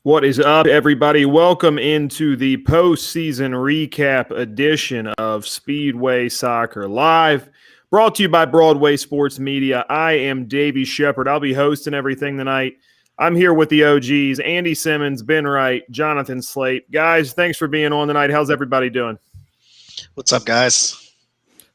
What is up, everybody? Welcome into the postseason recap edition of Speedway Soccer Live, brought to you by Broadway Sports Media. I am Davey Shepard. I'll be hosting everything tonight. I'm here with the OGs, Andy Simmons, Ben Wright, Jonathan Slate. Guys, thanks for being on tonight. How's everybody doing? What's up, guys?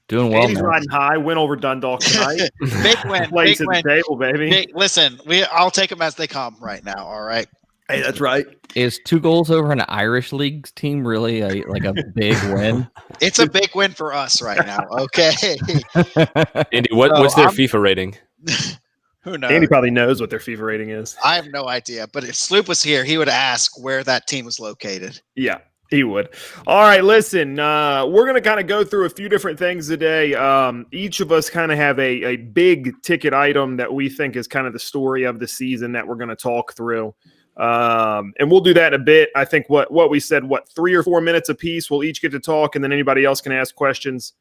Doing well, Andy's man. riding high. Win over Dundalk tonight. Big win. Place Big at win. the table, baby. Listen, I'll take them as they come right now, all right? Hey, that's right. Is 2 goals over an Irish league team really a big win? It's a big win for us right now, okay? Andy, what's their FIFA rating? Who knows? Andy probably knows what their FIFA rating is. I have no idea, but if Sloop was here, he would ask where that team was located. Yeah, he would. All right, listen, we're going to kind of go through a few different things today. Each of us kind of have a big ticket item that we think is kind of the story of the season that we're going to talk through. And we'll do that in a bit. I think what we said, 3 or 4 minutes apiece, we'll each get to talk, and then anybody else can ask questions.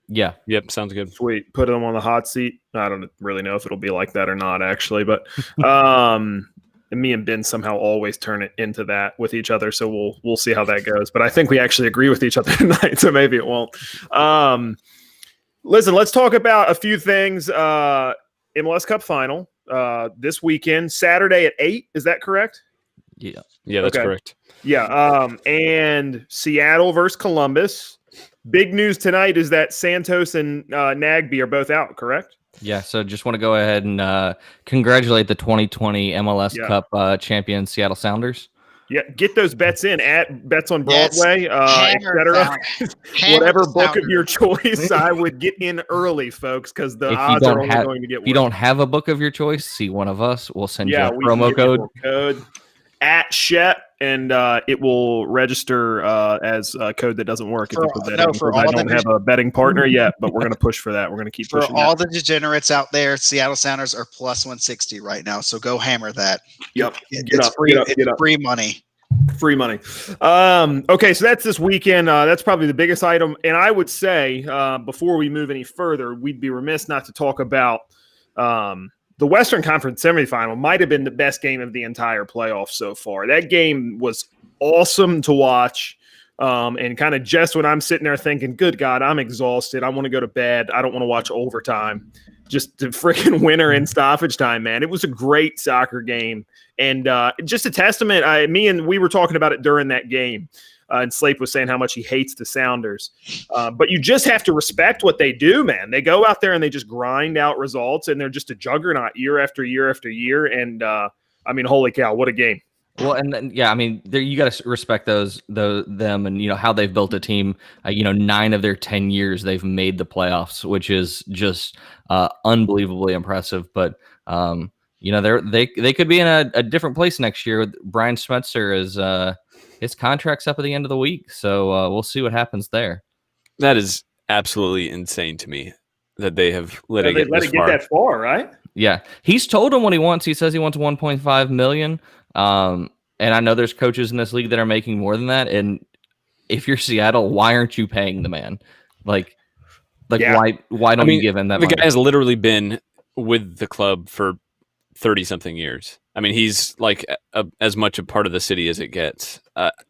Yeah. Yep, sounds good. Sweet. Put them on the hot seat. I don't really know if it'll be like that or not, actually, but and me and Ben somehow always turn it into that with each other, so we'll see how that goes. But I think we actually agree with each other tonight, so maybe it won't. Listen, let's talk about a few things. MLS Cup final this weekend, Saturday at 8. Is that correct? Yeah. Yeah, that's Okay. correct. Yeah. And Seattle versus Columbus. Big news tonight is that Santos and Nagby are both out, correct? Yeah. So just want to go ahead and congratulate the 2020 MLS Yeah. Cup champion Seattle Sounders. Yeah, get those bets in at Bets on Yes. Broadway, Hammer etc. Hammer Whatever the book of Sounders. your choice, I would get in early, folks, because the If you odds are don't only have- going to get worse. If you don't have a book of your choice, see one of us. We'll send you a we promo can give you code. a code at Shet, and it will register as a code that doesn't work if you put that in. for I all don't the have a betting partner yet, but we're going to push for that. We're going to keep For pushing all that. the degenerates out there, Seattle Sounders are plus 160 right now, so go hammer that. Yep. It's free money. Free money. Okay, so that's this weekend. That's probably the biggest item. And I would say, before we move any further, we'd be remiss not to talk about the Western Conference semifinal. Might have been the best game of the entire playoff so far. That game was awesome to watch. And kind of just when I'm sitting there thinking, good God, I'm exhausted. I want to go to bed. I don't want to watch overtime. Just the freaking winner in stoppage time, man. It was a great soccer game. And just a testament, we were talking about it during that game. And Slate was saying how much he hates the Sounders. But you just have to respect what they do, man. They go out there and they just grind out results, and they're just a juggernaut year after year after year. And, holy cow, what a game. Well, and then, yeah, you got to respect them, and how they've built a team. 9 of their 10 years they've made the playoffs, which is just unbelievably impressive. But they could be in a different place next year. Brian Schmetzer is his contract's up at the end of the week, so we'll see what happens there. That is absolutely insane to me that they have let it get this far. Get that far, right? Yeah, he's told him what he wants. He says he wants 1.5 million. And I know there's coaches in this league that are making more than that. And if you're Seattle, why aren't you paying the man? Why don't you give him that the money? guy has literally been with the club for 30-something years. He's like as much a part of the city as it gets.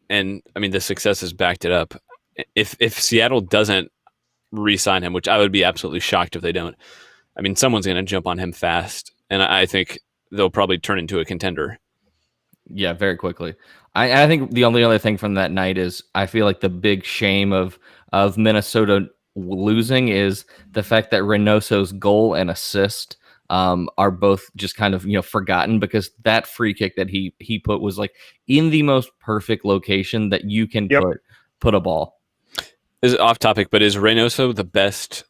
And the success has backed it up. If Seattle doesn't re-sign him, which I would be absolutely shocked if they don't, someone's going to jump on him fast. And I think they'll probably turn into a contender. Yeah, very quickly. I think the only other thing from that night is I feel like the big shame of Minnesota losing is the fact that Reynoso's goal and assist are both just kind of forgotten, because that free kick that he put was like in the most perfect location that you can put a ball. This is off topic, but is Reynoso the best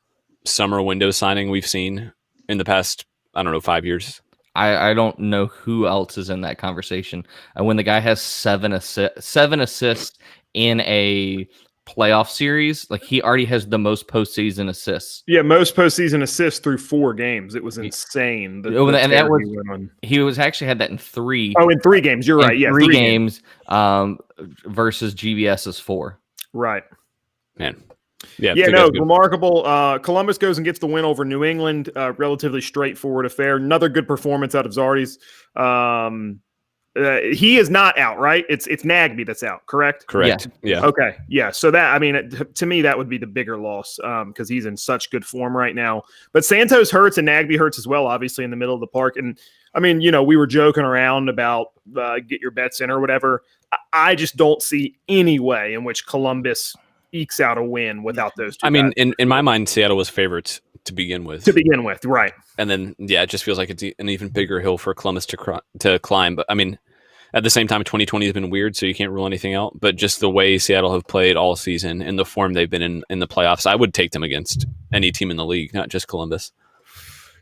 summer window signing we've seen in the past, 5 years? I don't know who else is in that conversation. And when the guy has 7 assists in a playoff series, like he already has the most postseason assists. Yeah, most postseason assists through 4 games. It was insane. And that was he was actually had that in 3. Oh, in 3 games. You're right. Yeah, 3 games versus GBS's 4. Right. Man. Yeah, remarkable. Columbus goes and gets the win over New England. Relatively straightforward affair. Another good performance out of Zardes. He is not out, right? It's Nagby that's out, correct? Correct. Yeah. Okay. Yeah. So that, I mean, to me, that would be the bigger loss because he's in such good form right now. But Santos hurts and Nagby hurts as well, obviously, in the middle of the park. And I mean, we were joking around about get your bets in or whatever. I just don't see any way in which Columbus ekes out a win without those two. I mean, in my mind, Seattle was favorites to begin with. Right. And then, it just feels like it's an even bigger hill for Columbus to climb. But I mean, at the same time, 2020 has been weird, so you can't rule anything out. But just the way Seattle have played all season and the form they've been in the playoffs, I would take them against any team in the league, not just Columbus.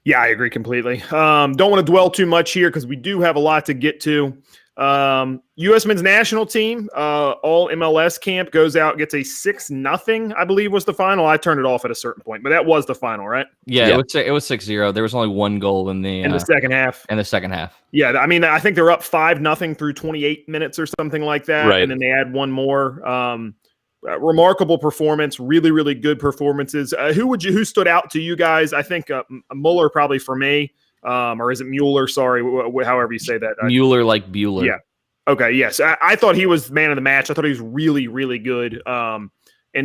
Yeah, I agree completely. Don't want to dwell too much here because we do have a lot to get to. U.S. men's national team, all MLS camp goes out, gets a 6-0, I believe was the final. I turned it off at a certain point, but that was the final, right? Yeah. It was 6-0. There was only one goal in the second half. In the second half. Yeah, I mean, I think they're up 5-0 through 28 minutes or something like that, right. And then they add one more. Remarkable performance, really, really good performances. Who stood out to you guys? I think Mueller probably for me. Or is it Mueller? Sorry, however you say that. Mueller like Bueller. Yeah. Okay. Yes. I thought he was man of the match. I thought he was really, really good. And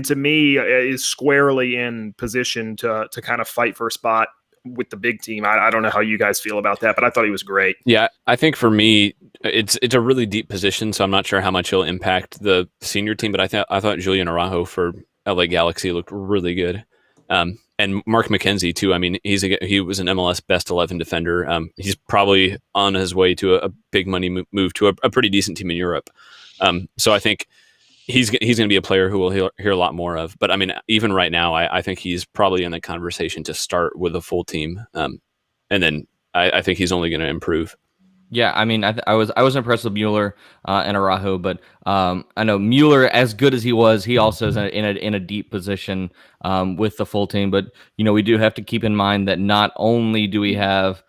to me, is squarely in position to kind of fight for a spot with the big team. I don't know how you guys feel about that, but I thought he was great. Yeah, I think for me, it's a really deep position, so I'm not sure how much he'll impact the senior team. But I thought Julian Araujo for LA Galaxy looked really good. And Mark McKenzie too. I mean, he was an MLS best 11 defender. He's probably on his way to a big money move to a pretty decent team in Europe. So I think he's going to be a player who we'll hear a lot more of. But I mean, even right now, I think he's probably in the conversation to start with a full team. And then I think he's only going to improve. Yeah, I mean, I was impressed with Mueller and Araujo, but I know Mueller, as good as he was, he also is in a deep position with the full team. But we do have to keep in mind that not only do we have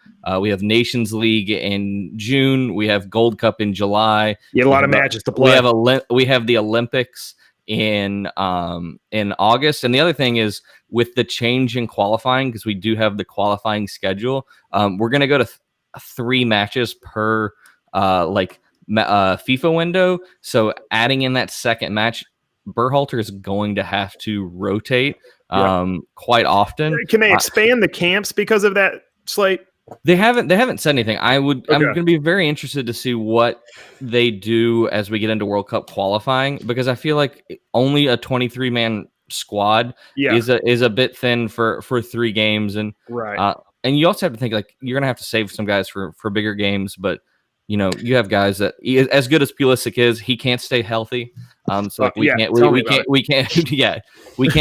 Nations League in June, we have Gold Cup in July. You had a lot of matches to play. We have the Olympics in August, and the other thing is with the change in qualifying, because we do have the qualifying schedule, we're going to go to 3 matches per FIFA window. So adding in that second match, Berhalter is going to have to rotate quite often. Can they expand the camps because of that slate? They haven't said anything. I'm going to be very interested to see what they do as we get into World Cup qualifying, because I feel like only a 23-man squad is a bit thin for 3 games, and right. And you also have to think like you're going to have to save some guys for bigger games, but you have guys that as good as Pulisic is, he can't stay healthy. So we can't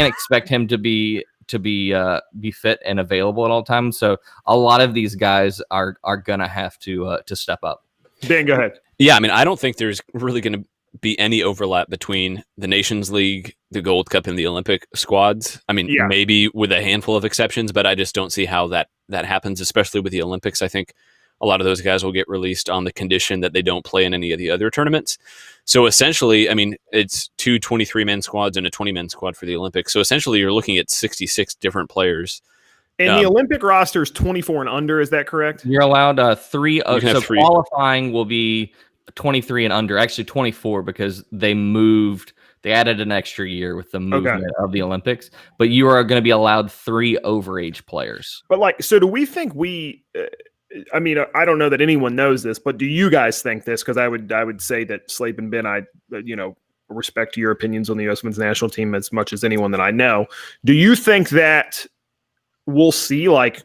expect him to be fit and available at all times. So a lot of these guys are going to have to step up. Dan, go ahead. Yeah, I mean, I don't think there's really going to be any overlap between the Nations League, the Gold Cup, and the Olympic squads. I mean, maybe with a handful of exceptions, but I just don't see how that happens, especially with the Olympics. I think a lot of those guys will get released on the condition that they don't play in any of the other tournaments. So essentially, I mean, it's 2 23-man squads and a 20-man squad for the Olympics. So essentially, you're looking at 66 different players. And the Olympic roster is 24 and under. Is that correct? You're allowed 3. So 3. Qualifying will be 23 and under, actually 24, because they added an extra year with the movement of the Olympics, but you are going to be allowed 3 overage players. But so do we think I mean, I don't know that anyone knows this, but do you guys think this? Because I would say that Slape and Ben, I respect your opinions on the U.S. men's national team as much as anyone that I know. Do you think that we'll see like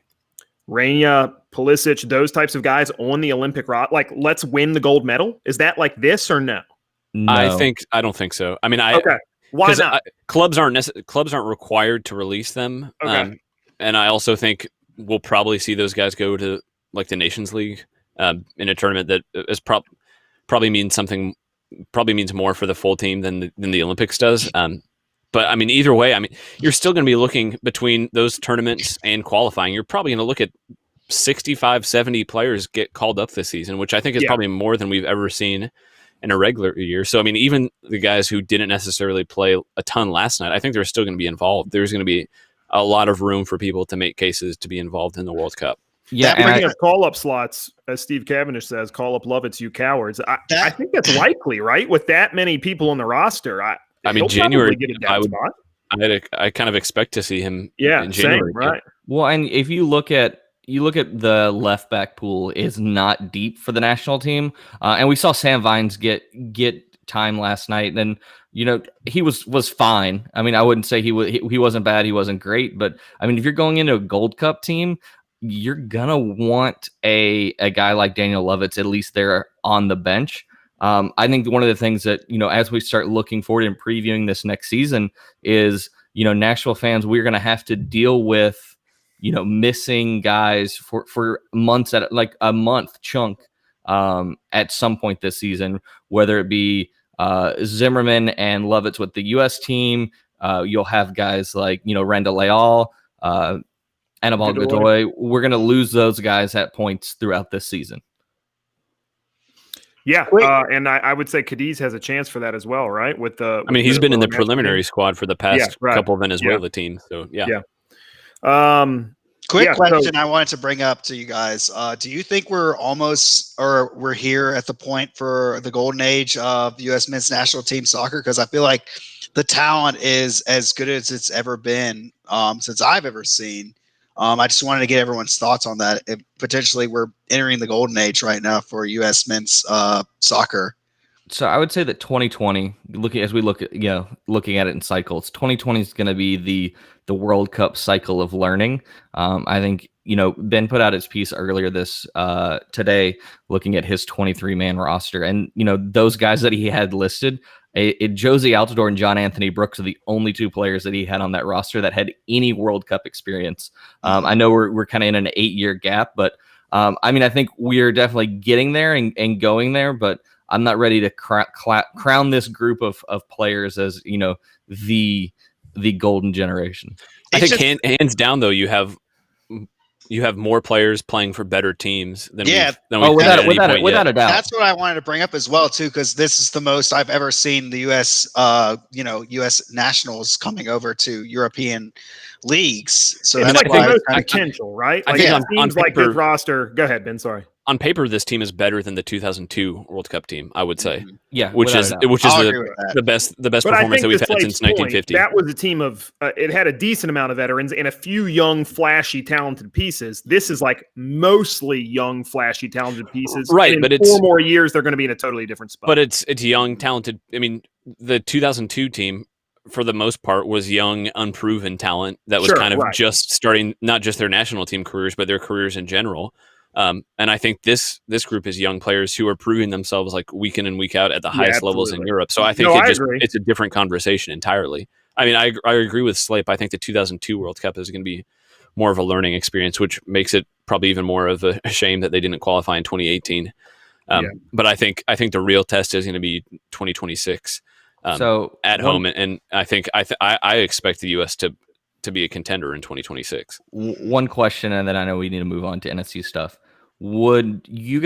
Reina, Pulisic, those types of guys on the Olympic roster? Like, let's win the gold medal. Is that like this or no? No. I don't think so. I mean, why not? Clubs aren't required to release them. Okay. And I also think we'll probably see those guys go to like the Nations League in a tournament that is probably means more for the full team than the Olympics does. But I mean, either way, I mean, you're still going to be looking between those tournaments and qualifying. You're probably going to look at 65, 70 players get called up this season, which I think is probably more than we've ever seen in a regular year. So, I mean, even the guys who didn't necessarily play a ton last night, I think they're still going to be involved. There's going to be a lot of room for people to make cases to be involved in the World Cup. Yeah, That Speaking of call-up slots, as Steve Cavendish says, call up Lovitz, you cowards. I think that's likely, right? With that many people on the roster, I mean, he'll January, probably get a down spot. I kind of expect to see him Yeah, in January. same, right? well, and if you look at the left back pool is not deep for the national team, and we saw Sam Vines get time last night, and he was fine. I mean, I wouldn't say he wasn't bad, he wasn't great, but I mean, if you're going into a Gold Cup team, you're gonna want a guy like Daniel Lovitz at least there on the bench. I think one of the things that, as we start looking forward and previewing this next season is, Nashville fans, we're going to have to deal with, missing guys for months, at like a month chunk at some point this season, whether it be Zimmerman and Lovitz with the U.S. team. You'll have guys like, Randall Leal, Anibal Godoy. We're going to lose those guys at points throughout this season. Yeah, and I would say Cadiz has a chance for that as well, right? He's been in the preliminary squad for the past couple of Venezuela teams. So yeah. Quick question I wanted to bring up to you guys. Do you think we're here at the point for the golden age of U.S. men's national team soccer? Because I feel like the talent is as good as it's ever been since I've ever seen. I just wanted to get everyone's thoughts on that. Potentially, we're entering the golden age right now for U.S. men's soccer. So I would say that 2020, looking at it in cycles, 2020 is going to be the World Cup cycle of learning. I think Ben put out his piece earlier today, looking at his 23-man roster, and those guys that he had listed. Josie Altidore and John Anthony Brooks are the only two players that he had on that roster that had any World Cup experience. I know we're kind of in an 8-year gap, but I think we're definitely getting there and going there, but I'm not ready to crown this group of players as, the golden generation. I think hands down, though, you have more players playing for better teams than we've without a doubt. That's what I wanted to bring up as well too, because this is the most I've ever seen the U.S. U.S. nationals coming over to European leagues. So it's that's like the most potential, right? I think on paper, like this roster. Go ahead, Ben. Sorry. On paper, this team is better than the 2002 World Cup team, I would say. Yeah, which is the best performance that we've had since 1950. That was a team of it had a decent amount of veterans and a few young, flashy, talented pieces. This is like mostly young, flashy, talented pieces. Right, but it's 4 more years they're going to be in a totally different spot. But it's young, talented. I mean, the 2002 team, for the most part, was young, unproven talent that was just starting not just their national team careers, but their careers in general. And I think this group is young players who are proving themselves like week in and week out at the highest levels in Europe. So I think it's a different conversation entirely. I mean, I agree with Slape. I think the 2002 World Cup is going to be more of a learning experience, which makes it probably even more of a shame that they didn't qualify in 2018. But I think the real test is going to be 2026 at home. And I think I expect the U.S. to be a contender in 2026. One question, and then I know we need to move on to NSC stuff. Would you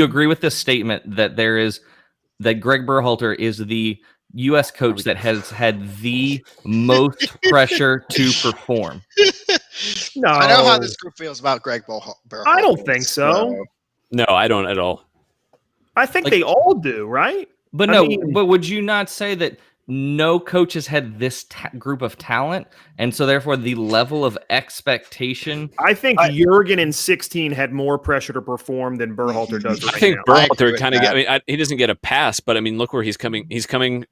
agree with this statement that that Greg Berhalter is the U.S. coach that has had the most pressure to perform? No, I know how this group feels about Greg Berhalter. I don't think so. No, I don't at all. I think they all do, right? But but would you not say that no coach has had this group of talent, and so therefore the level of expectation? I think Jurgen in 16 had more pressure to perform than Berhalter does right now. I think Berhalter kind of he doesn't get a pass, but I mean, look where he's coming. He's taking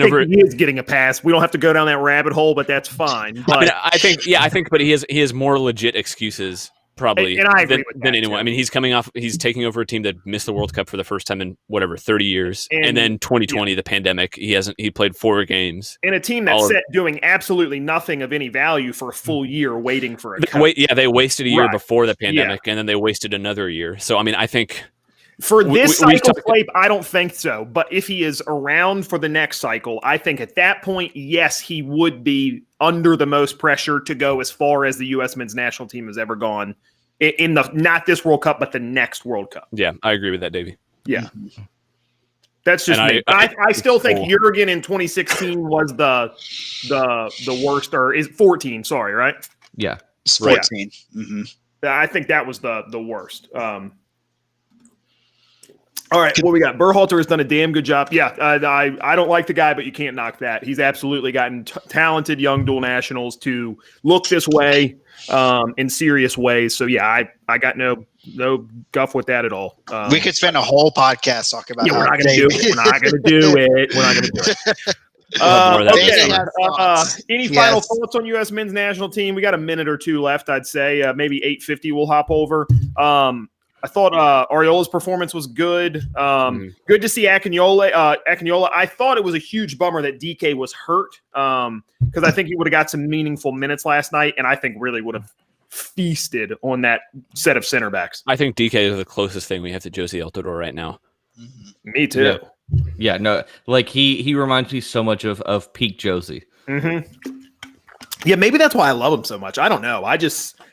over. He is getting a pass. We don't have to go down that rabbit hole, but that's fine. But I think, but he has more legit excuses. Probably than anyone. I mean, he's taking over a team that missed the World Cup for the first time in 30 years. And then 2020, the pandemic, he played 4 games. And a team that's doing absolutely nothing of any value for a full year waiting for a cup. They wasted a year before the pandemic, and then they wasted another year. So, I mean, I think for this cycle, I don't think so. But if he is around for the next cycle, I think at that point, yes, he would be under the most pressure to go as far as the U.S. men's national team has ever gone in not this World Cup, but the next World Cup. Yeah, I agree with that, Davey. Yeah. That's just me. I still think Jurgen in 2016 was the worst, or is 14, sorry, right? Yeah. It's 14. Yeah. Mm-hmm. I think that was the worst. All right, what we got? Berhalter has done a damn good job. Yeah, I don't like the guy, but you can't knock that. He's absolutely gotten talented young dual nationals to look this way in serious ways. So yeah, I got no guff with that at all. We could spend a whole podcast talking about. Yeah, we're not going to do it. We're not going to do it. We're not going to do it. Any final thoughts on U.S. men's national team? We got a minute or two left, I'd say. Maybe 8:50 we'll hop over. I thought Ariola's performance was good. Good to see Akinola. I thought it was a huge bummer that DK was hurt because I think he would have got some meaningful minutes last night, and I think really would have feasted on that set of center backs. I think DK is the closest thing we have to Josie Altidore right now. Me too. Yeah, no, like he reminds me so much of peak Josie. Yeah, maybe that's why I love him so much. I don't know.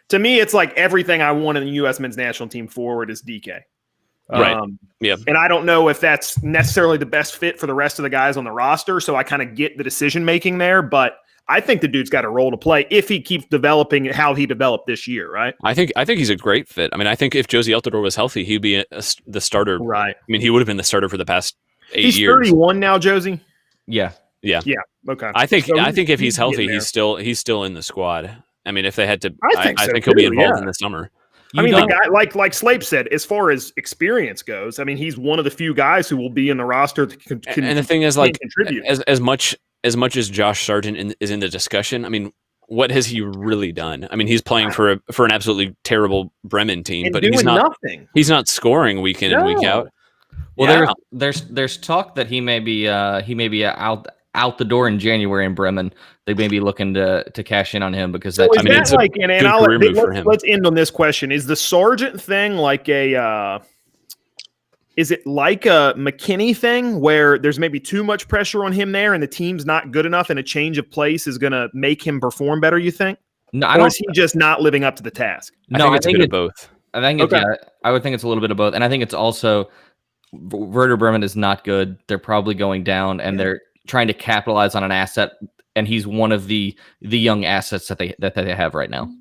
To me, it's like everything I want in the U.S. men's national team forward is DK. Right. Yeah. And I don't know if that's necessarily the best fit for the rest of the guys on the roster. So I kind of get the decision making there, but I think the dude's got a role to play if he keeps developing how he developed this year. Right. I think he's a great fit. I mean, I think if Josie Altidore was healthy, he'd be the starter. Right. I mean, he would have been the starter for the past 8 years. He's 31 now, Josie. Yeah. Okay. I think if he's healthy, he's still in the squad. I mean, if they had to, I think so he'll be too, involved in the summer. I mean, the guy, like Slape said, as far as experience goes, I mean, he's one of the few guys who will be in the roster that can and the thing is, like, contribute. as much as Josh Sargent is in the discussion. I mean, what has he really done? I mean, he's playing for an absolutely terrible Bremen team, and but he's not nothing. He's not scoring week in and week out. Well, there's talk that he may be out the door in January in Bremen. They may be looking to cash in on him because that's let's end on this question. Is the Sargent thing like is it like a McKinney thing where there's maybe too much pressure on him there and the team's not good enough and a change of place is going to make him perform better, you think? No, or is he just not living up to the task? No, I think it's both. I think I would think it's a little bit of both. And I think it's also Werder Bremen is not good. They're probably going down and they're trying to capitalize on an asset, and he's one of the young assets that they have right now.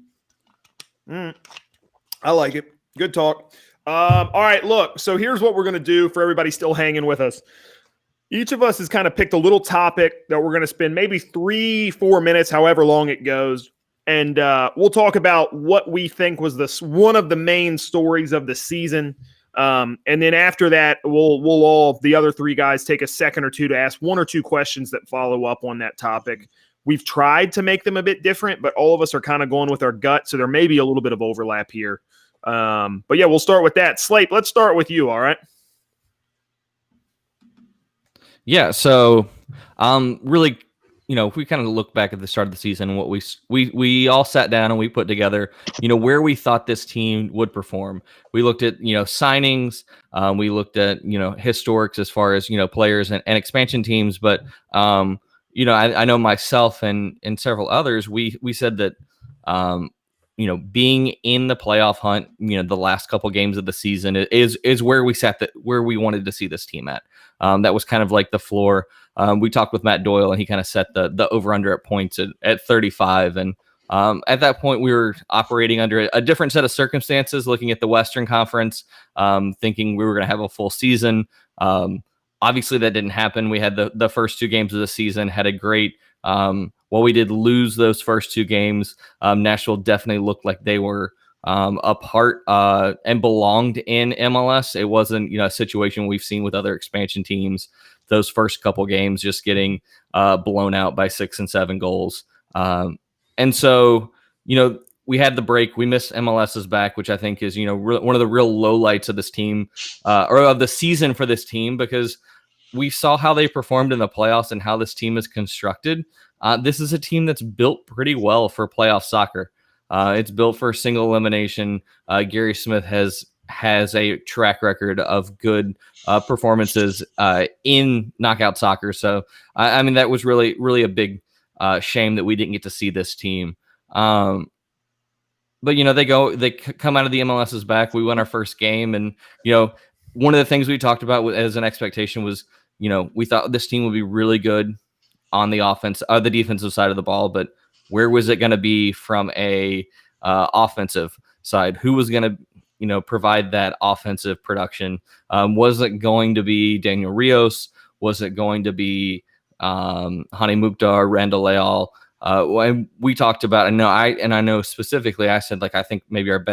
I like it. Good talk. All right, look. So here's what we're going to do for everybody still hanging with us. Each of us has kind of picked a little topic that we're going to spend maybe 3-4 minutes, however long it goes, and we'll talk about what we think was one of the main stories of the season. And then after that, we'll all, the other three guys, take a second or two to ask one or two questions that follow up on that topic. We've tried to make them a bit different, but all of us are kind of going with our gut, so there may be a little bit of overlap here. But yeah, we'll start with that. Slape, let's start with you, all right? Yeah, so really, if we kind of look back at the start of the season, what we all sat down and we put together, where we thought this team would perform. We looked at, signings. We looked at, historics as far as, players and expansion teams. But, I know myself and several others, we said that, being in the playoff hunt, the last couple games of the season is where we wanted to see this team at. That was kind of like the floor. We talked with Matt Doyle, and he kind of set the over-under at points at 35. And at that point, we were operating under a different set of circumstances, looking at the Western Conference, thinking we were going to have a full season. Obviously, that didn't happen. We had the first 2 games of the season, had a great while we did lose those first 2 games, Nashville definitely looked like they were a part and belonged in MLS. It wasn't, a situation we've seen with other expansion teams. Those first couple games just getting blown out by 6 and 7 goals. And so, we had the break. We missed MLS's back, which I think is, one of the real lowlights of this team or of the season for this team, because we saw how they performed in the playoffs and how this team is constructed. This is a team that's built pretty well for playoff soccer. It's built for single elimination. Gary Smith has a track record of good performances in knockout soccer. So, I mean, that was really, really a big shame that we didn't get to see this team. But, they come out of the MLS's back. We won our first game. And, one of the things we talked about as an expectation was, we thought this team would be really good on the offense, the defensive side of the ball, but where was it going to be from a offensive side. Who was going to, provide that offensive production? Was it going to be Daniel Rios? Was it going to be Hani Mukhtar, Randall Leal? When we talked about, I know specifically, I said, I think maybe our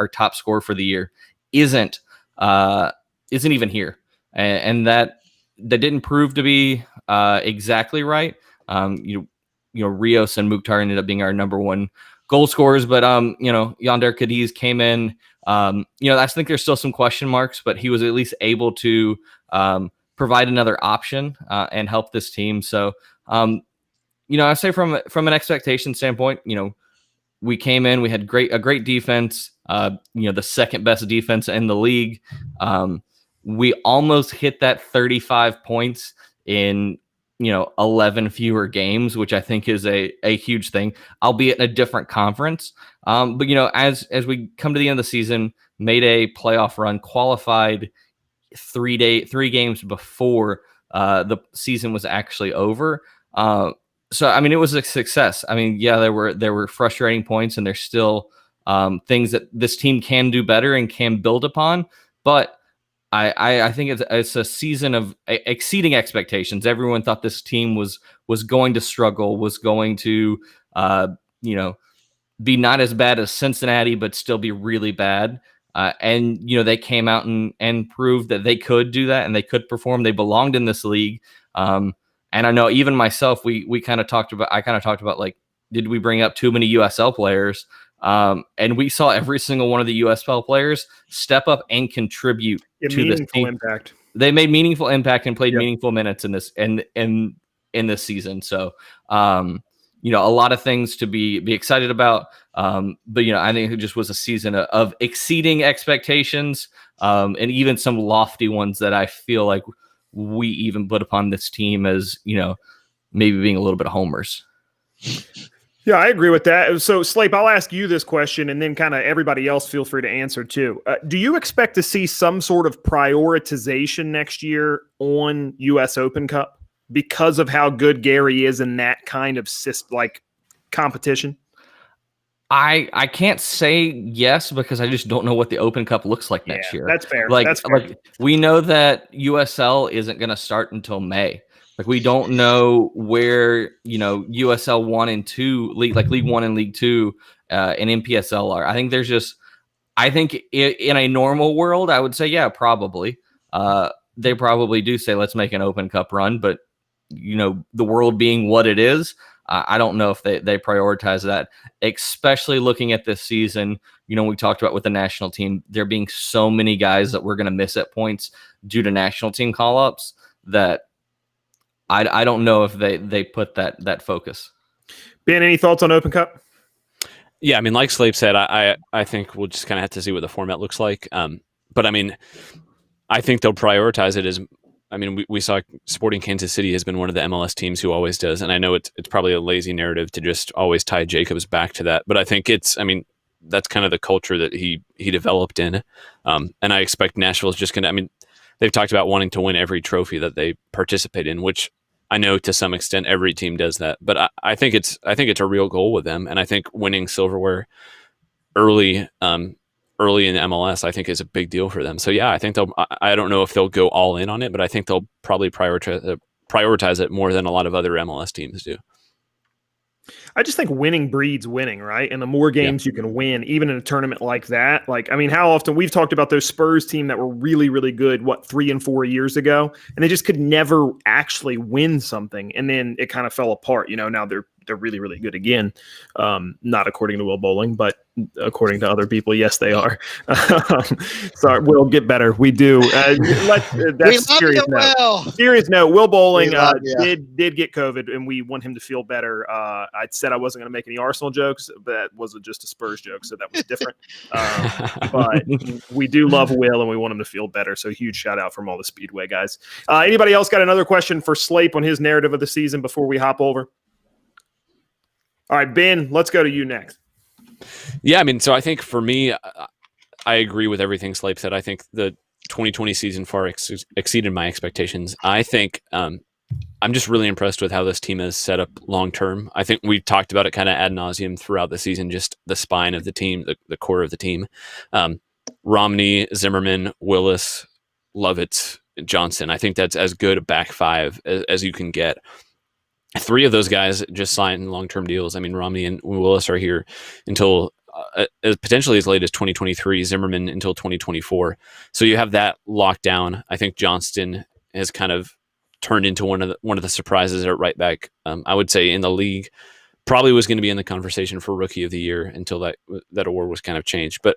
top scorer for the year isn't even here, and that didn't prove to be exactly right. Rios and Mukhtar ended up being our number one goal scorers, but Yonder Cadiz came in. I think there's still some question marks, but he was at least able to provide another option and help this team. So, I say from an expectation standpoint, we came in, we had a great defense, the second best defense in the league. We almost hit that 35 points in 11 fewer games, which I think is a huge thing, albeit in a different conference. But as we come to the end of the season, made a playoff run, qualified 3 games before the season was actually over. So it was a success. There were frustrating points, and there's still things that this team can do better and can build upon. But I think it's a season of exceeding expectations. Everyone thought this team was going to struggle, was going to be not as bad as Cincinnati, but still be really bad. And they came out and proved that they could do that and they could perform. They belonged in this league. And I know even myself, I kind of talked about did we bring up too many USL players? And we saw every single one of the USL players step up and contribute to this team. Impact. They made meaningful impact and played meaningful minutes in this in this season. So, a lot of things to be excited about. But I think it just was a season of exceeding expectations, and even some lofty ones that I feel like we even put upon this team as maybe being a little bit of homers. Yeah, I agree with that. So, Slape, I'll ask you this question, and then kind of everybody else feel free to answer too. Do you expect to see some sort of prioritization next year on U.S. Open Cup because of how good Gary is in that kind of competition? I can't say yes because I just don't know what the Open Cup looks like next year. That's fair. That's fair. We know that USL isn't going to start until May. We don't know where USL 1 and 2 league, League 1 and League 2 and NPSL are. I think in a normal world, I would say probably. They probably do say let's make an Open Cup run, but the world being what it is, I don't know if they prioritize that, especially looking at this season. We talked about with the national team, there being so many guys that we're going to miss at points due to national team call-ups that I don't know if they put that focus. Ben, any thoughts on Open Cup? Yeah, like Slape said, I think we'll just kind of have to see what the format looks like. But I think they'll prioritize it as. We saw Sporting Kansas City has been one of the MLS teams who always does, and I know it's probably a lazy narrative to just always tie Jacobs back to that, but I think that's kind of the culture that he developed in, and I expect Nashville is just going to. They've talked about wanting to win every trophy that they participate in, which I know to some extent every team does that, but I think it's a real goal with them, and I think winning silverware early in MLS, I think is a big deal for them. So yeah, I think I don't know if they'll go all in on it, but I think they'll probably prioritize it more than a lot of other MLS teams do. I just think winning breeds winning, right? And the more games you can win, even in a tournament like that, how often we've talked about those Spurs team that were really, really good, 3 and 4 years ago, and they just could never actually win something. And then it kind of fell apart. Now they're really, really good again. Not according to Will Bowling, but according to other people, yes, they are. Sorry, we'll get better. We do. That's serious note. Will. Serious note. Will Bowling did get COVID, and we want him to feel better. I said I wasn't going to make any Arsenal jokes, but that was just a Spurs joke, so that was different. But we do love Will, and we want him to feel better. So huge shout out from all the Speedway guys. Anybody else got another question for Slape on his narrative of the season before we hop over? All right, Ben, let's go to you next. Yeah, so I think for me, I agree with everything Slape said. I think the 2020 season far exceeded my expectations. I think I'm just really impressed with how this team is set up long term. I think we've talked about it kind of ad nauseum throughout the season, just the spine of the team, the core of the team. Romney, Zimmerman, Willis, Lovitz, Johnson. I think that's as good a back five as you can get. 3 of those guys just signed long-term deals. I mean, Romney and Willis are here until potentially as late as 2023, Zimmerman until 2024. So you have that locked down. I think Johnston has kind of turned into one of the surprises at right back. I would say in the league, probably was going to be in the conversation for Rookie of the Year until that award was kind of changed. But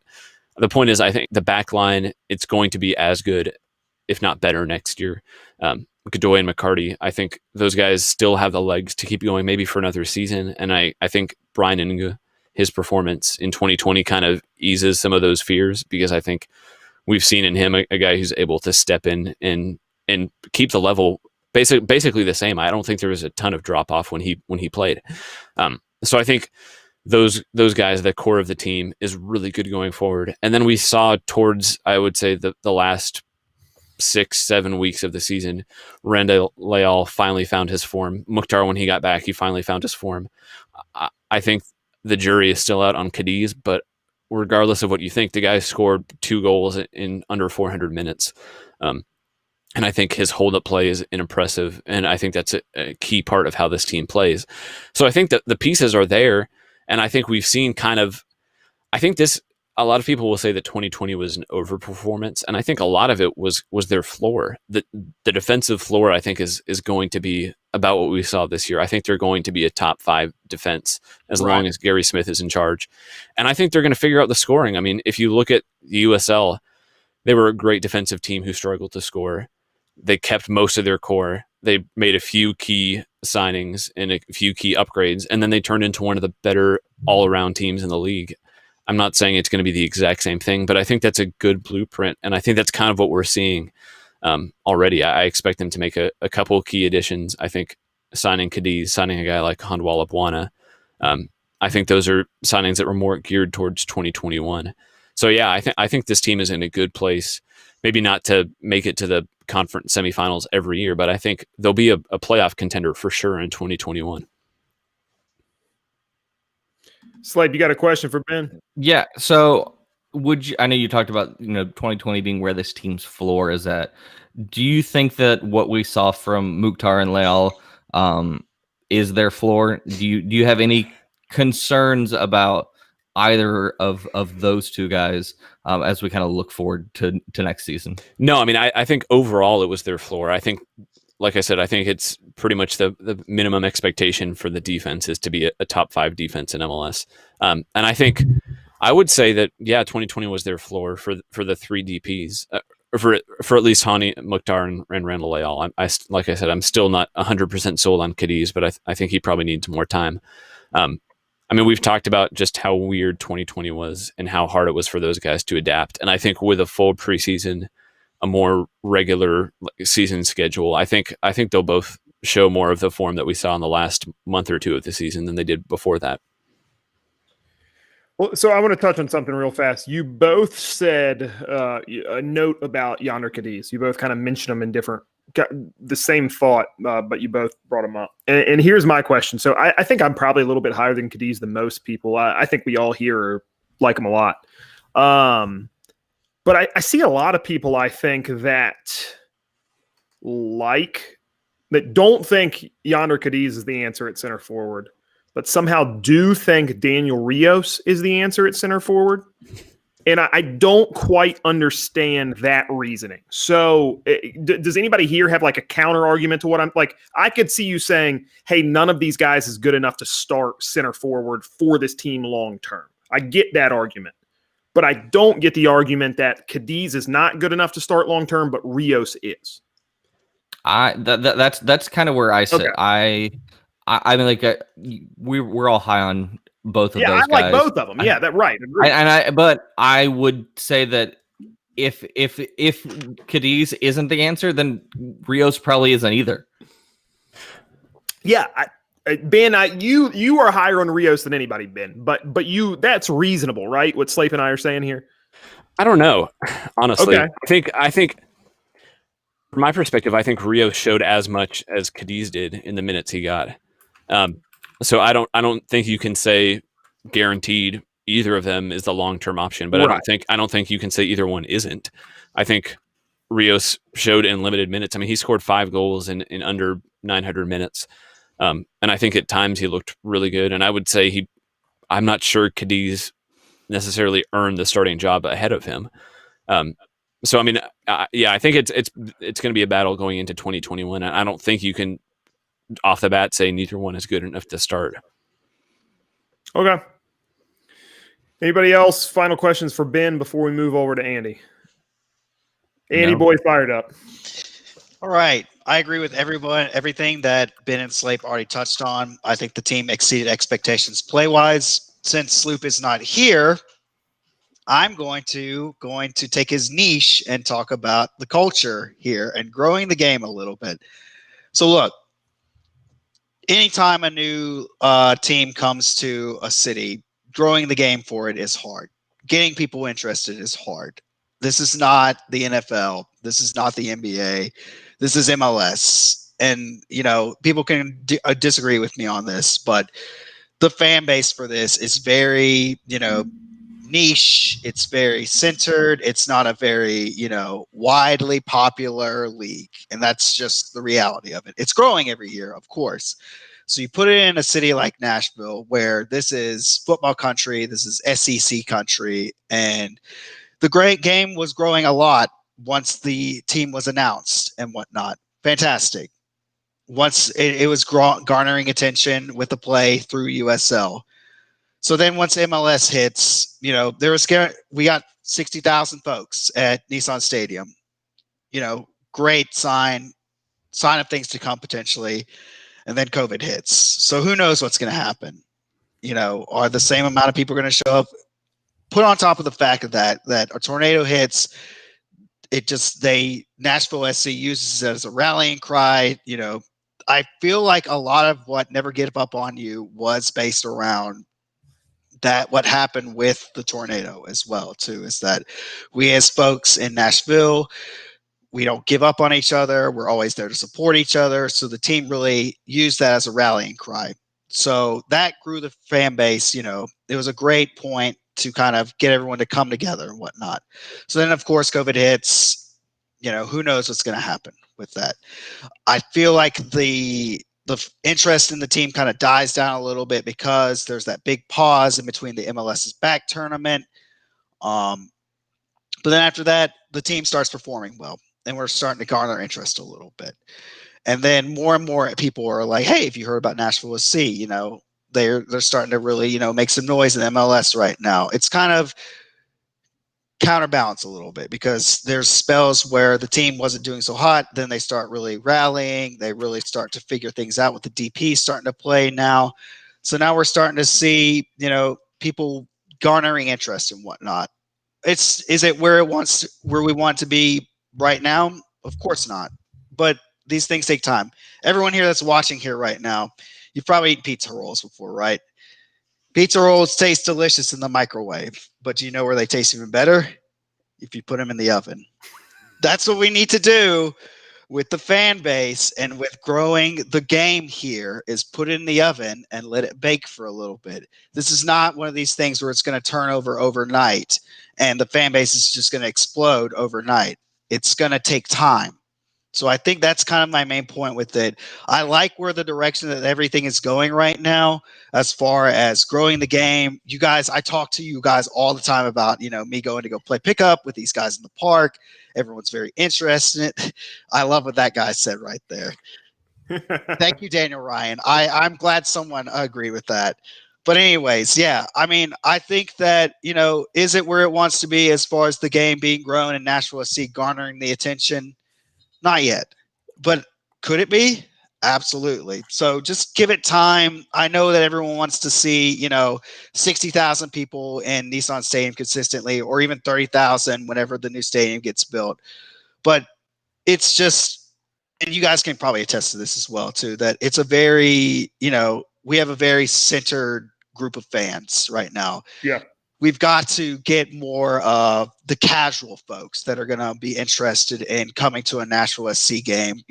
the point is, I think the back line, it's going to be as good, if not better, next year. Godoy and McCarty, I think those guys still have the legs to keep going maybe for another season. And I think Brian Inge, his performance in 2020 kind of eases some of those fears, because I think we've seen in him a guy who's able to step in and keep the level basically the same. I don't think there was a ton of drop off when he played. So I think those guys, the core of the team, is really good going forward. And then we saw towards, I would say, the last 6-7 weeks of the season, Randall Leal finally found his form. Mukhtar, when he got back, he finally found his form. I think the jury is still out on Cadiz, but regardless of what you think, the guy scored 2 goals in under 400 minutes. And I think his hold-up play is impressive, and I think that's a key part of how this team plays. So I think that the pieces are there, and I think we've seen a lot of people will say that 2020 was an overperformance, and I think a lot of it was their floor. The defensive floor, I think, is going to be about what we saw this year. I think they're going to be a top 5 defense as long as Gary Smith is in charge. And I think they're going to figure out the scoring. I mean, if you look at the USL, they were a great defensive team who struggled to score. They kept most of their core. They made a few key signings and a few key upgrades, and then they turned into one of the better all-around teams in the league. I'm not saying it's going to be the exact same thing, but I think that's a good blueprint, and I think that's kind of what we're seeing already. I expect them to make a couple key additions. I think signing Cadiz, signing a guy like Handwala Bwana, I think those are signings that were more geared towards 2021. So yeah, I think this team is in a good place. Maybe not to make it to the conference semifinals every year, but I think they'll be a playoff contender for sure in 2021. Slade, you got a question for Ben? Yeah. So I know you talked about, 2020 being where this team's floor is at. Do you think that what we saw from Mukhtar and Leal is their floor? Do you have any concerns about either of those 2 guys as we kind of look forward to next season? No, I mean, I think overall it was their floor. I think, like I said, I think it's pretty much the minimum expectation for the defense is to be a top 5 defense in MLS. And I think I would say that, 2020 was their floor for the 3 DPs, for at least Hani, Mukhtar, and Randall Leal. Like I said, I'm still not 100% sold on Cadiz, but I think he probably needs more time. I mean, we've talked about just how weird 2020 was and how hard it was for those guys to adapt. And I think with a full preseason, a more regular season schedule, I think they'll both show more of the form that we saw in the last month or 2 of the season than they did before that. Well, so I want to touch on something real fast. You both said a note about Yonder Cadiz. You both kind of mentioned them in different, the same thought, but you both brought them up. And here's my question. So I think I'm probably a little bit higher than Cadiz than most people. I think we all here like him a lot. But I see a lot of people, I think, that don't think Yonder Cadiz is the answer at center forward, but somehow do think Daniel Rios is the answer at center forward. And I don't quite understand that reasoning. So does anybody here have like a counter argument to what I'm like? I could see you saying, hey, none of these guys is good enough to start center forward for this team long term. I get that argument. But I don't get the argument that Cadiz is not good enough to start long term, but Rios is. That's kind of where I sit. Okay. I mean, like we're all high on both of those guys. Yeah, I like both of them. Yeah, that's right. But I would say that if Cadiz isn't the answer, then Rios probably isn't either. Yeah, Ben, you are higher on Rios than anybody, Ben. But that's reasonable, right? What Slape and I are saying here. I don't know, honestly. Okay. I think from my perspective, I think Rio showed as much as Cadiz did in the minutes he got. So I don't think you can say guaranteed either of them is the long-term option, but Right. I don't think you can say either one isn't. I think Rios showed in limited minutes. I mean, he scored 5 goals in under 900 minutes. And I think at times he looked really good. And I would say I'm not sure Cadiz necessarily earned the starting job ahead of him. So I mean, yeah, I think it's going to be a battle going into 2021. I don't think you can off the bat say neither one is good enough to start. Okay. Anybody else? Final questions for Ben before we move over to Andy. Andy No. boy fired up. All right. I agree with everything that Ben and Slape already touched on. I think the team exceeded expectations play-wise. Since Sloop is not here, I'm going to take his niche and talk about the culture here and growing the game a little bit. So look, anytime a new team comes to a city, growing the game for it is hard. Getting people interested is hard. This is not the NFL. This is not the NBA. This is MLS. And, people can disagree with me on this, but the fan base for this is very, niche. It's very centered. It's not a very, widely popular league. And that's just the reality of it. It's growing every year, of course. So you put it in a city like Nashville, where this is football country, this is SEC country, and the great game was growing a lot once the team was announced and whatnot. Fantastic. Once it was garnering attention with the play through USL. So then once MLS hits, there was we got 60,000 folks at Nissan Stadium. Great sign of things to come potentially. And then COVID hits. So who knows what's going to happen? Are the same amount of people going to show up? Put on top of the fact that a tornado hits, Nashville SC uses it as a rallying cry. I feel like a lot of what Never Give Up on You was based around that. What happened with the tornado as well too is that we as folks in Nashville, we don't give up on each other. We're always there to support each other. So the team really used that as a rallying cry. So that grew the fan base. It was a great point to kind of get everyone to come together and whatnot. So then, of course, COVID hits. Who knows what's going to happen with that. I feel like the interest in the team kind of dies down a little bit because there's that big pause in between the MLS's back tournament. But then after that, the team starts performing well. And we're starting to garner interest a little bit. And then more and more people are like, hey, if you heard about Nashville SC, they're starting to really, make some noise in MLS right now. It's kind of counterbalance a little bit because there's spells where the team wasn't doing so hot. Then they start really rallying. They really start to figure things out with the DP starting to play now. So now we're starting to see, people garnering interest and whatnot. Is it where we want to be right now? Of course not. But these things take time. Everyone here that's watching here right now, you've probably eaten pizza rolls before, right? Pizza rolls taste delicious in the microwave, but do you know where they taste even better? If you put them in the oven. That's what we need to do with the fan base and with growing the game here is put it in the oven and let it bake for a little bit. This is not one of these things where it's going to turn over overnight and the fan base is just going to explode overnight. It's going to take time. So I think that's kind of my main point with it. I like where the direction that everything is going right now as far as growing the game. You guys, I talk to you guys all the time about, me going to go play pickup with these guys in the park. Everyone's very interested in it. I love what that guy said right there. Thank you, Daniel Ryan. I'm glad someone agreed with that. But anyways, yeah, I mean, I think that, is it where it wants to be as far as the game being grown and Nashville SC garnering the attention? Not yet. But could it be? Absolutely. So just give it time. I know that everyone wants to see, 60,000 people in Nissan Stadium consistently, or even 30,000 whenever the new stadium gets built. But it's just, and you guys can probably attest to this as well, too, that it's a very, we have a very centered group of fans right now. Yeah. we've got to get more of the casual folks that are going to be interested in coming to a Nashville SC game,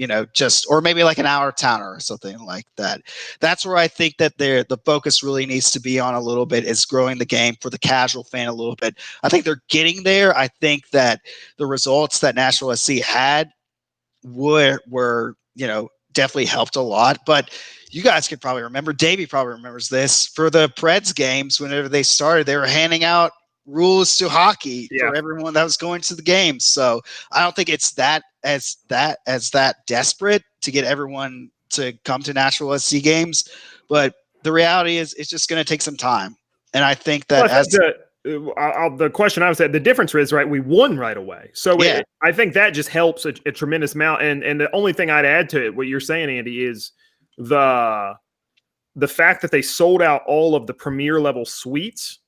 or maybe like an hour towner or something like that. That's where I think that the focus really needs to be on a little bit, is growing the game for the casual fan a little bit. I think they're getting there. I think that the results that Nashville SC had were definitely helped a lot, but you guys could probably remember, Davey probably remembers this, for the Preds games, whenever they started, they were handing out rules to hockey for everyone that was going to the games. So I don't think it's that desperate to get everyone to come to Nashville SC games, but the reality is it's just going to take some time. And I think that the question I was at, the difference is, right, we won right away. So I think that just helps a tremendous amount. And the only thing I'd add to it, what you're saying, Andy, is the fact that they sold out all of the premier level suites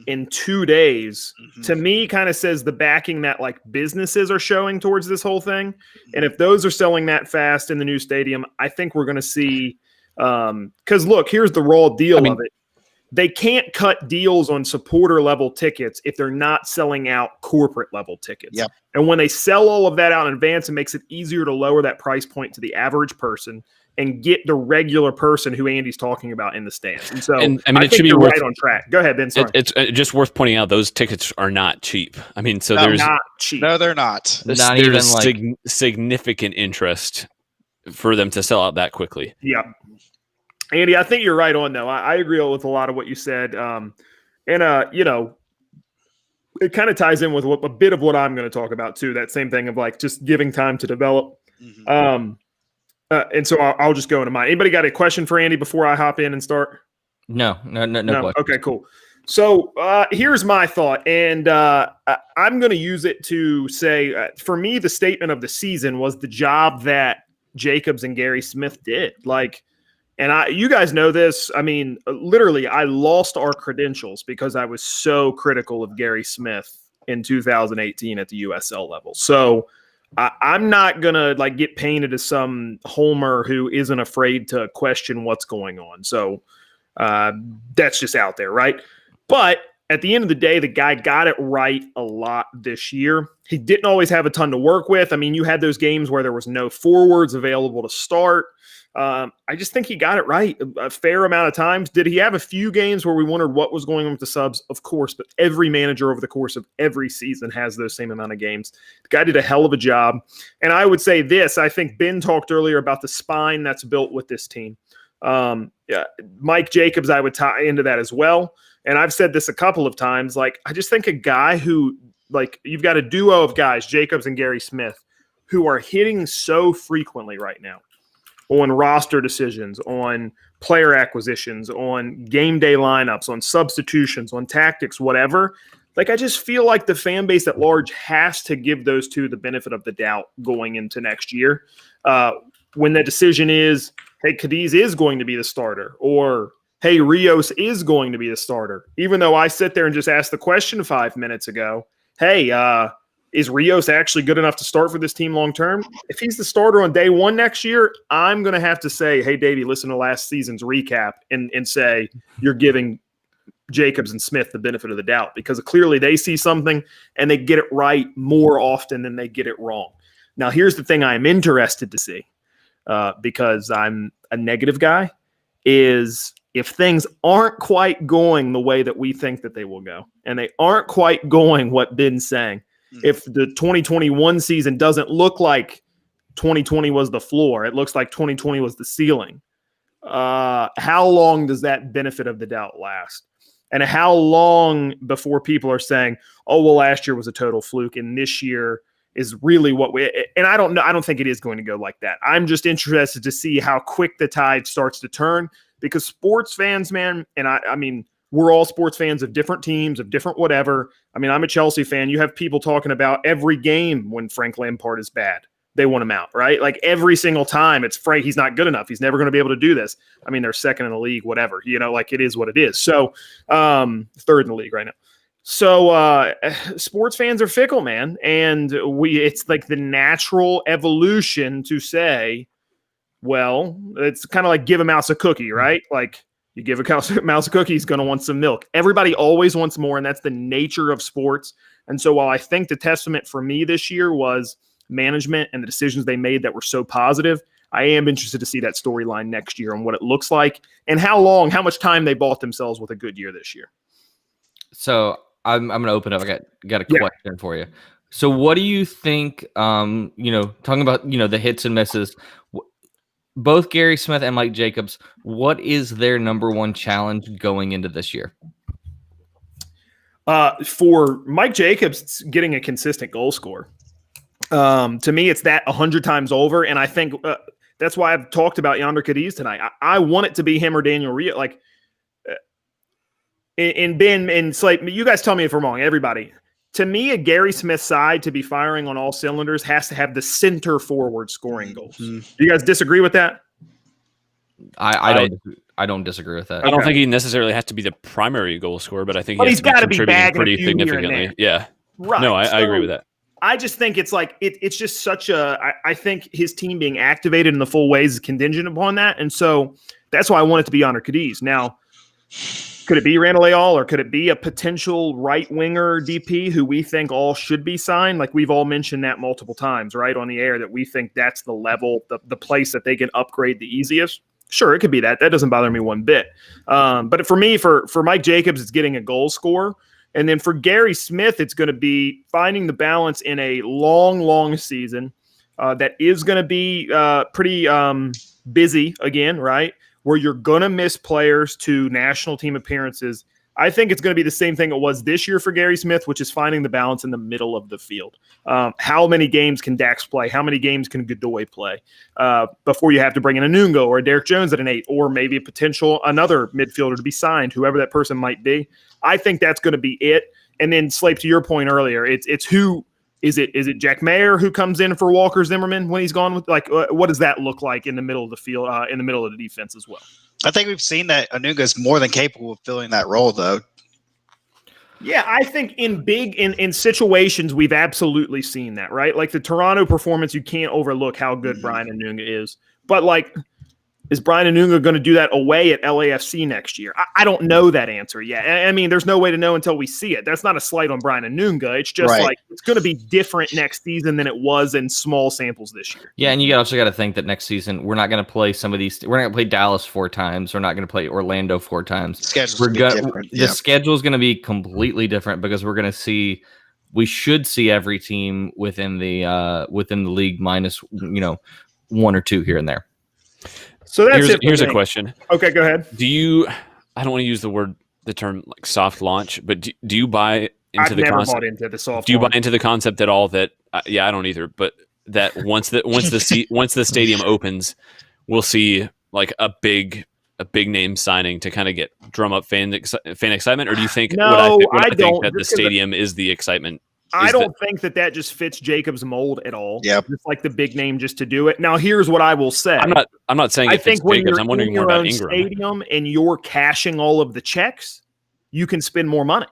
in 2 days, to me, kind of says the backing that like businesses are showing towards this whole thing. And if those are selling that fast in the new stadium, I think we're going to see, because look, here's the raw deal of it. They can't cut deals on supporter level tickets if they're not selling out corporate level tickets. Yep. And when they sell all of that out in advance, it makes it easier to lower that price point to the average person and get the regular person who Andy's talking about in the stands. And so I it think should be you're right on track. Go ahead, Ben. Sorry. It's just worth pointing out those tickets are not cheap. I mean, so there's not cheap. No, they're not. Not there's even like significant interest for them to sell out that quickly. Yeah. Andy, I think you're right on, though. I agree with a lot of what you said. It kind of ties in with a bit of what I'm going to talk about, too. That same thing of like just giving time to develop. And so I'll just go into mine. Anybody got a question for Andy before I hop in and start? No. Okay, cool. So here's my thought, and I'm going to use it to say, for me, the statement of the season was the job that Jacobs and Gary Smith did. And you guys know this. I mean, literally, I lost our credentials because I was so critical of Gary Smith in 2018 at the USL level. So I'm not going to get painted as some homer who isn't afraid to question what's going on. So that's just out there, right? But at the end of the day, the guy got it right a lot this year. He didn't always have a ton to work with. I mean, you had those games where there was no forwards available to start. I just think he got it right a fair amount of times. Did he have a few games where we wondered what was going on with the subs? Of course, but every manager over the course of every season has those same amount of games. The guy did a hell of a job. And I would say this, I think Ben talked earlier about the spine that's built with this team. Mike Jacobs, I would tie into that as well. And I've said this a couple of times, I just think a guy who, you've got a duo of guys, Jacobs and Gary Smith, who are hitting so frequently right now on roster decisions, on player acquisitions, on game day lineups, on substitutions, on tactics, whatever. I just feel like the fan base at large has to give those two the benefit of the doubt going into next year. When the decision is, hey, Cadiz is going to be the starter, or hey, Rios is going to be the starter. Even though I sit there and just asked the question 5 minutes ago, hey, is Rios actually good enough to start for this team long-term? If he's the starter on day one next year, I'm going to have to say, hey, Davey, listen to last season's recap and say you're giving Jacobs and Smith the benefit of the doubt, because clearly they see something and they get it right more often than they get it wrong. Now, here's the thing I'm interested to see, because I'm a negative guy, is if things aren't quite going the way that we think that they will go, and they aren't quite going what Ben's saying, if the 2021 season doesn't look like 2020 was the floor, it looks like 2020 was the ceiling. How long does that benefit of the doubt last? And how long before people are saying, oh, well, last year was a total fluke and this year is really what we – and I don't know. I don't think it is going to go like that. I'm just interested to see how quick the tide starts to turn, because sports fans, man, and I mean – we're all sports fans of different teams, of different whatever. I mean, I'm a Chelsea fan. You have people talking about every game when Frank Lampard is bad, they want him out, right? Every single time it's Frank, he's not good enough. He's never going to be able to do this. I mean, they're second in the league, whatever, it is what it is. So third in the league right now. So sports fans are fickle, man. And it's the natural evolution to say, well, it's kind of like give a mouse a cookie, right? You give a mouse a cookie, he's going to want some milk. Everybody always wants more, and that's the nature of sports. And so while I think the testament for me this year was management and the decisions they made that were so positive, I am interested to see that storyline next year and what it looks like and how much time they bought themselves with a good year this year. So I'm going to open up. I got a question for you. So what do you think, talking about, the hits and misses, both Gary Smith and Mike Jacobs, what is their number one challenge going into this year? For Mike Jacobs, it's getting a consistent goal score. To me, it's that 100 times over. And I think that's why I've talked about Yonder Cadiz tonight. I want it to be him or Daniel Ria. Like, in Ben and Slate, you guys tell me if I'm wrong, everybody. To me, a Gary Smith side to be firing on all cylinders has to have the center forward scoring goals. Do you guys disagree with that? I don't disagree with that. I don't think he necessarily has to be the primary goal scorer, but I think he's got to be contributing pretty significantly. Yeah. Right. No, I agree with that. I just think it's like it's just such I think his team being activated in the full ways is contingent upon that. And so that's why I want it to be Yonder Cadiz. Now, could it be Randall Ayal, or could it be a potential right winger DP who we think all should be signed? Like we've all mentioned that multiple times, right, on the air, that we think that's the level, the place that they can upgrade the easiest. Sure, it could be that. That doesn't bother me one bit. But for me, for Mike Jacobs, it's getting a goal scorer. And then for Gary Smith, it's going to be finding the balance in a long, long season that is going to be pretty busy again, right? Where you're going to miss players to national team appearances. I think it's going to be the same thing it was this year for Gary Smith, which is finding the balance in the middle of the field. How many games can Dax play? How many games can Godoy play before you have to bring in a Nungo or a Derek Jones at an 8, or maybe a potential another midfielder to be signed, whoever that person might be. I think that's going to be it. And then, Slape, to your point earlier, it's who is it? Is it Jack Mayer who comes in for Walker Zimmerman when he's gone? With what does that look like in the middle of the field, in the middle of the defense as well? I think we've seen that Anunga is more than capable of filling that role, though. Yeah, I think in situations we've absolutely seen that, right? Like the Toronto performance, you can't overlook how good Brian Anunga is. But like, is Brian Anunga going to do that away at LAFC next year? I don't know that answer yet. I mean, there's no way to know until we see it. That's not a slight on Brian Anunga. It's just like it's going to be different next season than it was in small samples this year. Yeah, and you also got to think that next season we're not going to play some of these. We're not going to play Dallas 4 times. We're not going to play Orlando 4 times. The schedule is going to be completely different because we're going to see. We should see every team within the league minus 1 or 2 here and there. So that's here's a question. Okay, go ahead. I don't want to use the term like soft launch, but do you buy into the concept? Bought into the soft. Do you buy into the concept at all that I don't either, but that once the stadium opens, we'll see like a big name signing to kind of drum up fan excitement, or do you think I think that the stadium is the excitement? I don't think that just fits Jacob's mold at all. Yeah, just like the big name just to do it. Now, here's what I will say. I'm not saying it fits Jacobs. I'm wondering more about Ingram. Stadium and you're cashing all of the checks, you can spend more money.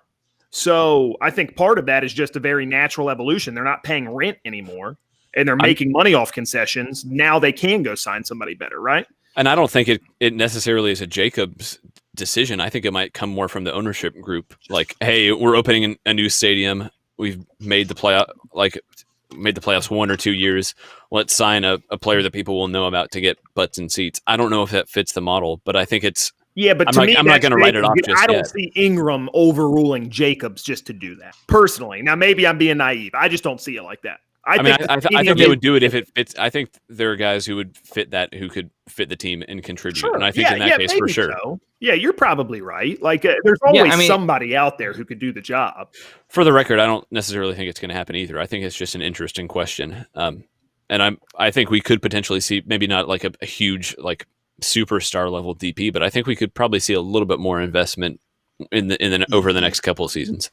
So I think part of that is just a very natural evolution. They're not paying rent anymore, and they're making money off concessions. Now they can go sign somebody better, right? And I don't think it necessarily is a Jacobs decision. I think it might come more from the ownership group. Like, hey, we're opening a new stadium. We've made the playoffs 1 or 2 years. Let's sign a player that people will know about to get butts and seats. I don't know if that fits the model, but I think it's. Yeah, but I'm not going to write it off just yet. I don't see Ingram overruling Jacobs just to do that personally. Now, maybe I'm being naive. I just don't see it like that. I think they would do it if it fits. I think there are guys who would fit that, who could fit the team and contribute. Sure. And I think in that case, for sure. So. Yeah, you're probably right. Like, there's always somebody out there who could do the job. For the record, I don't necessarily think it's going to happen either. I think it's just an interesting question. And I think we could potentially see maybe not like a huge like superstar level DP, but I think we could probably see a little bit more investment over the next couple of seasons.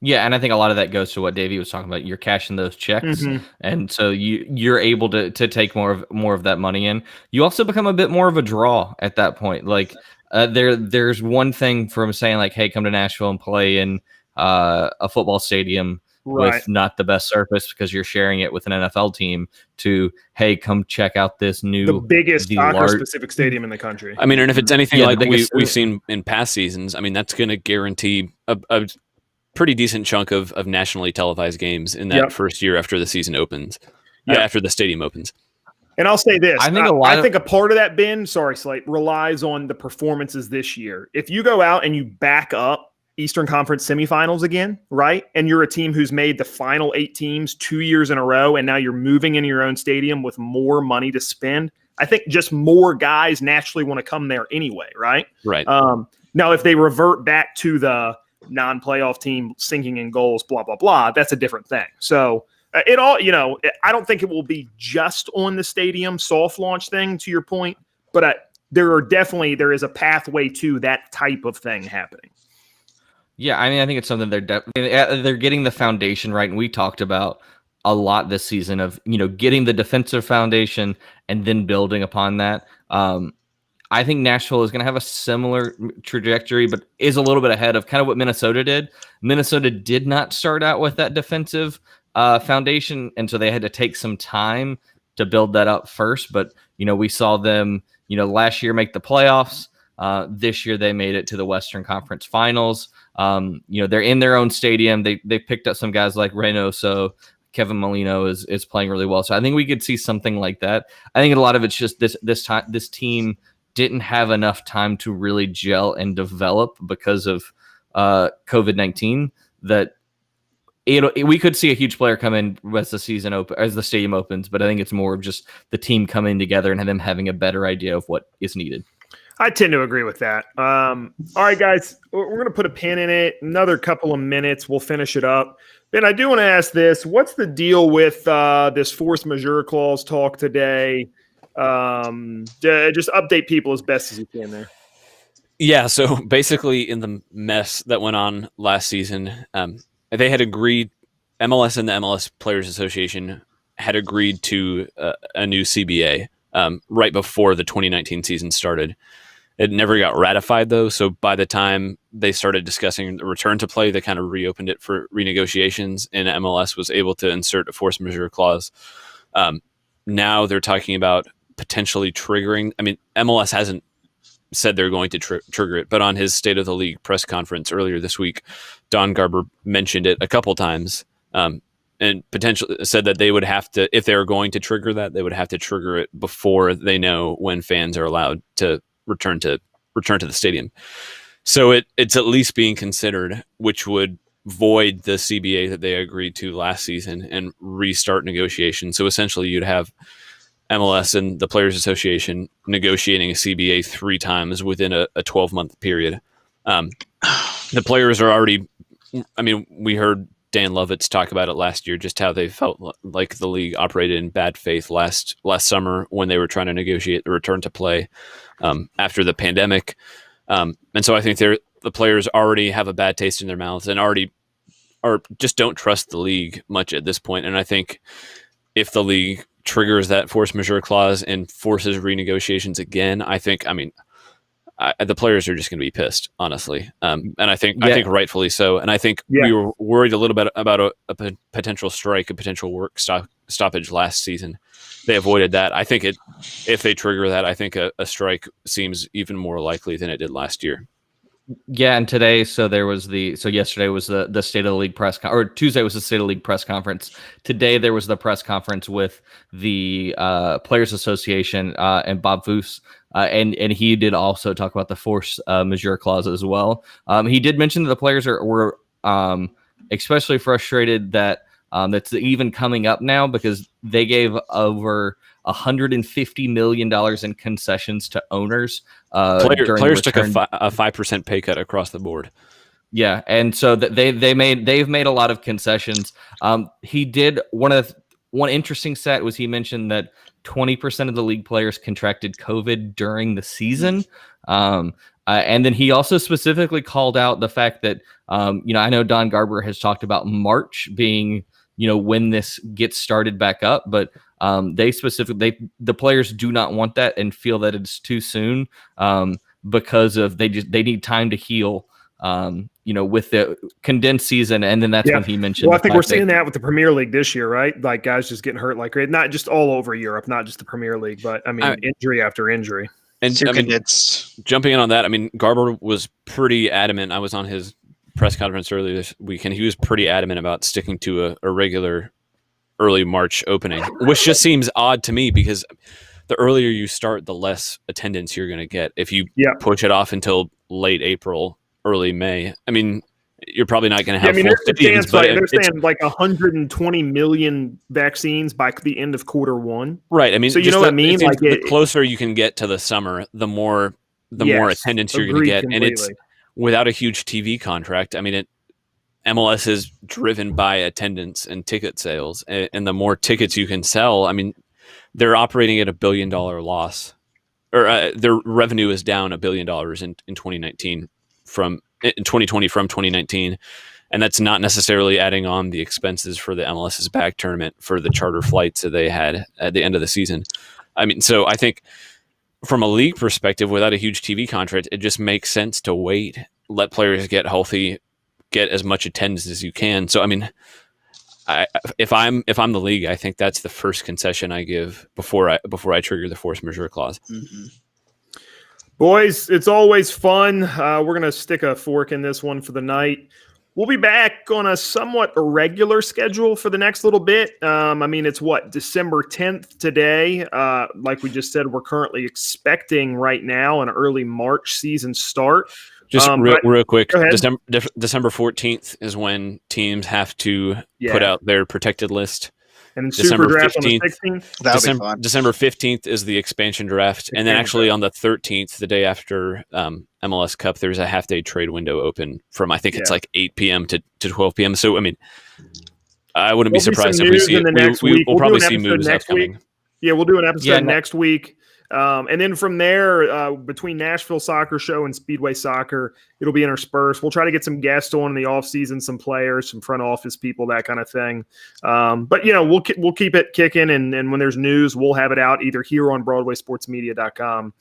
Yeah, and I think a lot of that goes to what Davey was talking about. You're cashing those checks, and so you're able to take more of that money in. You also become a bit more of a draw at that point. Like there's one thing from saying like, hey, come to Nashville and play in a football stadium with not the best surface because you're sharing it with an NFL team to, hey, come check out this new, the biggest soccer-specific stadium in the country. I mean, and if it's anything like we've seen in past seasons, I mean, that's going to guarantee a pretty decent chunk of nationally televised games in that first year after the season opens, after the stadium opens. And I'll say this, I think a part of that, Ben, sorry, Slate, relies on the performances this year. If you go out and you back up Eastern Conference semifinals again, right? And you're a team who's made the final 8 teams 2 years in a row, and now you're moving into your own stadium with more money to spend. I think just more guys naturally want to come there anyway, right? Right. Now, if they revert back to the non-playoff team sinking in goals, blah, blah, blah, that's a different thing. So it all, I don't think it will be just on the stadium soft launch thing, to your point, but there is a pathway to that type of thing happening. Yeah, I mean, I think it's something they're getting the foundation right, and we talked about a lot this season of getting the defensive foundation and then building upon that. I think Nashville is going to have a similar trajectory, but is a little bit ahead of kind of what Minnesota did. Minnesota did not start out with that defensive foundation, and so they had to take some time to build that up first. But we saw them last year make the playoffs. This year they made it to the Western Conference Finals. They're in their own stadium. They picked up some guys like Reynoso. Kevin Molino is playing really well. So I think we could see something like that. I think a lot of it's just this team didn't have enough time to really gel and develop because of COVID-19. That we could see a huge player come in as the stadium opens, but I think it's more of just the team coming together and them having a better idea of what is needed. I tend to agree with that. All right, guys, we're going to put a pin in it. Another couple of minutes, we'll finish it up. Ben, I do want to ask this. What's the deal with this force majeure clause talk today? Just update people as best as you can there. Yeah, so basically in the mess that went on last season, they had agreed, MLS and the MLS Players Association had agreed to a new CBA right before the 2019 season started. It never got ratified, though, so by the time they started discussing the return to play, they kind of reopened it for renegotiations, and MLS was able to insert a force majeure clause. Now they're talking about potentially triggering. I mean, MLS hasn't said they're going to trigger it, but on his State of the League press conference earlier this week, Don Garber mentioned it a couple times and potentially said that they would have to, if they were going to trigger that, they would have to trigger it before they know when fans are allowed to return to the stadium. So it's at least being considered, which would void the CBA that they agreed to last season and restart negotiations. So essentially you'd have MLS and the Players Association negotiating a CBA 3 times within a 12-month period. The players are already, I mean, we heard Dan Lovitz talk about it last year, just how they felt like the league operated in bad faith last summer when they were trying to negotiate the return to play after the pandemic. And so I think the players already have a bad taste in their mouths and already just don't trust the league much at this point. And I think if the league triggers that force majeure clause and forces renegotiations again, the players are just going to be pissed, honestly. And I think rightfully so. And I think we were worried a little bit about a potential strike, a potential work stoppage last season. They avoided that. I think if they trigger that, I think a strike seems even more likely than it did last year. Yeah, and today, yesterday was the State of the League or Tuesday was the State of the League press conference. Today there was the press conference with the Players Association and Bob Foose, and he did also talk about the force majeure clause as well. He did mention that the players were especially frustrated that that's even coming up now because they gave over $150 million in concessions to owners. Players took a 5% pay cut across the board. Yeah, and so they've made a lot of concessions. He did one interesting stat was he mentioned that 20% of the league players contracted COVID during the season. And then he also specifically called out the fact that I know Don Garber has talked about March being when this gets started back up, but the players do not want that and feel that it's too soon because of they need time to heal with the condensed season. And then that's when he mentioned. Well, I think we're seeing that with the Premier League this year, right? Like guys just getting hurt like crazy. Not just all over Europe, not just the Premier League, but I mean, injury after injury. And jumping in on that, I mean, Garber was pretty adamant. I was on his press conference earlier this week, and he was pretty adamant about sticking to a regular early March opening, which just seems odd to me because the earlier you start, the less attendance you're going to get. If you push it off until late April, early May, I mean, you're probably not going to have full stadiums. But they're saying like 120 million vaccines by the end of Q1. Right. I mean, so you know what I mean? Like the closer you can get to the summer, the more attendance you're going to get, completely. And it's without a huge TV contract. I mean, MLS is driven by attendance and ticket sales, and the more tickets you can sell, I mean, they're operating at $1 billion loss, or their revenue is down $1 billion in 2019 in 2020 from 2019, and that's not necessarily adding on the expenses for the MLS's back tournament for the charter flights that they had at the end of the season. I mean, so I think from a league perspective, without a huge TV contract, it just makes sense to wait, let players get healthy, get as much attendance as you can. So I mean, if I'm the league, I think that's the first concession I give before I trigger the force majeure clause. Mm-hmm. Boys, it's always fun. We're going to stick a fork in this one for the night. We'll be back on a somewhat irregular schedule for the next little bit. I mean, it's December 10th today. Like we just said, we're currently expecting right now an early March season start. Just real quick, December 14th is when teams have to put out their protected list. And Super Draft on the 16th. December 15th is the expansion draft. And then actually on the 13th, the day after MLS Cup, there's a half-day trade window open from, I think it's like 8 p.m. to 12 p.m. So, I mean, I wouldn't be surprised if we see it. We'll probably see moves upcoming. Yeah, we'll do an episode next week. And then from there, between Nashville Soccer Show and Speedway Soccer, it'll be interspersed. We'll try to get some guests on in the offseason, some players, some front office people, that kind of thing. But, we'll keep it kicking, and when there's news, we'll have it out either here on BroadwaySportsMedia.com.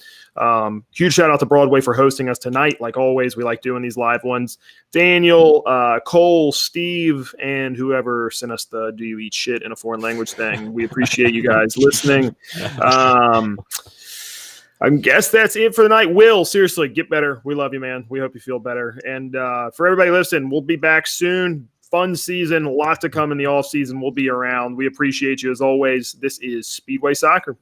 Huge shout out to Broadway for hosting us tonight. Like always, we like doing these live ones. Daniel, Cole, Steve, and whoever sent us the "Do You Eat Shit in a Foreign Language" thing. We appreciate you guys listening. I guess that's it for the night. Will, seriously, get better. We love you, man. We hope you feel better. And for everybody listening, we'll be back soon. Fun season, a lot to come in the off season. We'll be around. We appreciate you as always. This is Speedway Soccer.